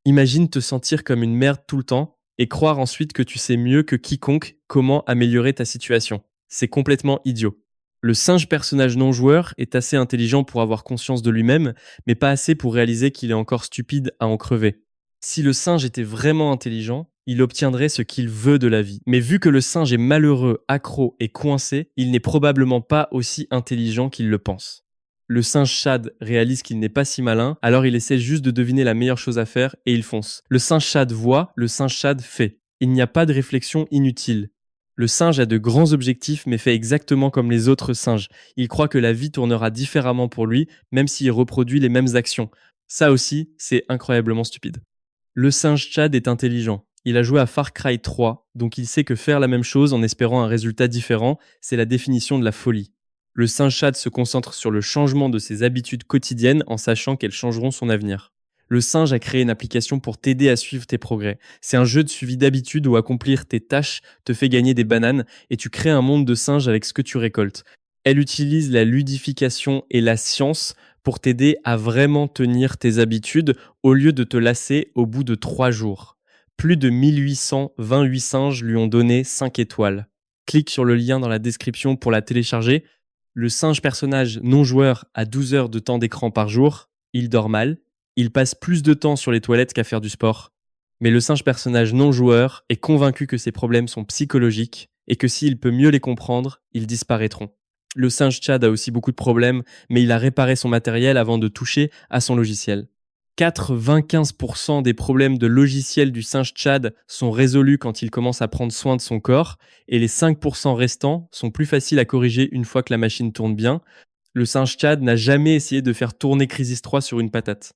Imagine te sentir comme une merde tout le temps et croire ensuite que tu sais mieux que quiconque comment améliorer ta situation. C'est complètement idiot. Le singe personnage non joueur est assez intelligent pour avoir conscience de lui-même, mais pas assez pour réaliser qu'il est encore stupide à en crever. Si le singe était vraiment intelligent, il obtiendrait ce qu'il veut de la vie. Mais vu que le singe est malheureux, accro et coincé, il n'est probablement pas aussi intelligent qu'il le pense. Le singe Chad réalise qu'il n'est pas si malin, alors il essaie juste de deviner la meilleure chose à faire et il fonce. Le singe Chad voit, le singe Chad fait. Il n'y a pas de réflexion inutile. Le singe a de grands objectifs mais fait exactement comme les autres singes. Il croit que la vie tournera différemment pour lui, même s'il reproduit les mêmes actions. Ça aussi, c'est incroyablement stupide. Le singe Chad est intelligent. Il a joué à Far Cry 3, donc il sait que faire la même chose en espérant un résultat différent, c'est la définition de la folie. Le singe Chad se concentre sur le changement de ses habitudes quotidiennes en sachant qu'elles changeront son avenir. Le singe a créé une application pour t'aider à suivre tes progrès. C'est un jeu de suivi d'habitude où accomplir tes tâches te fait gagner des bananes et tu crées un monde de singes avec ce que tu récoltes. Elle utilise la ludification et la science pour t'aider à vraiment tenir tes habitudes au lieu de te lasser au bout de 3 jours. Plus de 1828 singes lui ont donné 5 étoiles. Clique sur le lien dans la description pour la télécharger. Le singe personnage non joueur a 12 heures de temps d'écran par jour. Il dort mal. Il passe plus de temps sur les toilettes qu'à faire du sport. Mais le singe personnage non joueur est convaincu que ses problèmes sont psychologiques et que s'il peut mieux les comprendre, ils disparaîtront. Le singe Chad a aussi beaucoup de problèmes, mais il a réparé son matériel avant de toucher à son logiciel. 95% des problèmes de logiciel du singe Chad sont résolus quand il commence à prendre soin de son corps, et les 5% restants sont plus faciles à corriger une fois que la machine tourne bien. Le singe Chad n'a jamais essayé de faire tourner Crysis 3 sur une patate.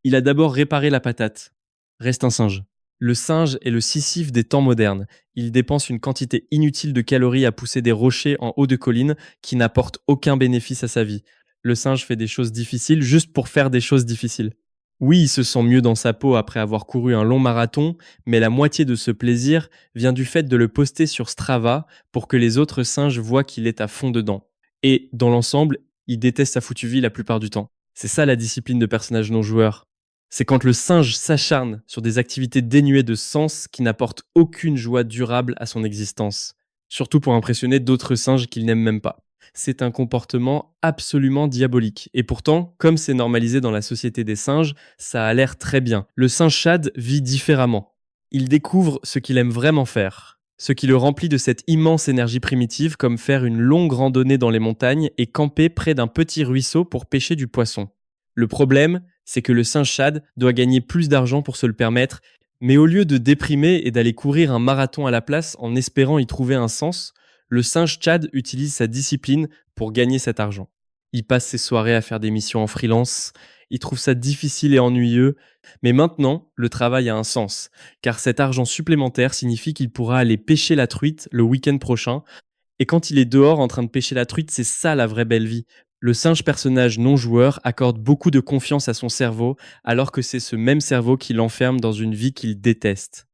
Il a d'abord réparé la patate. Reste un singe. Le singe est le Sisyphe des temps modernes. Il dépense une quantité inutile de calories à pousser des rochers en haut de collines qui n'apportent aucun bénéfice à sa vie. Le singe fait des choses difficiles juste pour faire des choses difficiles. Oui, il se sent mieux dans sa peau après avoir couru un long marathon, mais la moitié de ce plaisir vient du fait de le poster sur Strava pour que les autres singes voient qu'il est à fond dedans. Et, dans l'ensemble, il déteste sa foutue vie la plupart du temps. C'est ça la discipline de personnage non joueur. C'est quand le singe s'acharne sur des activités dénuées de sens qui n'apportent aucune joie durable à son existence. Surtout pour impressionner d'autres singes qu'il n'aime même pas. C'est un comportement absolument diabolique. Et pourtant, comme c'est normalisé dans la société des singes, ça a l'air très bien. Le singe Chad vit différemment. Il découvre ce qu'il aime vraiment faire. Ce qui le remplit de cette immense énergie primitive, comme faire une longue randonnée dans les montagnes et camper près d'un petit ruisseau pour pêcher du poisson. Le problème, c'est que le singe Chad doit gagner plus d'argent pour se le permettre, mais au lieu de déprimer et d'aller courir un marathon à la place en espérant y trouver un sens, le singe Chad utilise sa discipline pour gagner cet argent. Il passe ses soirées à faire des missions en freelance, il trouve ça difficile et ennuyeux, mais maintenant, le travail a un sens, car cet argent supplémentaire signifie qu'il pourra aller pêcher la truite le week-end prochain, et quand il est dehors en train de pêcher la truite, c'est ça la vraie belle vie. Le singe personnage non joueur accorde beaucoup de confiance à son cerveau, alors que c'est ce même cerveau qui l'enferme dans une vie qu'il déteste.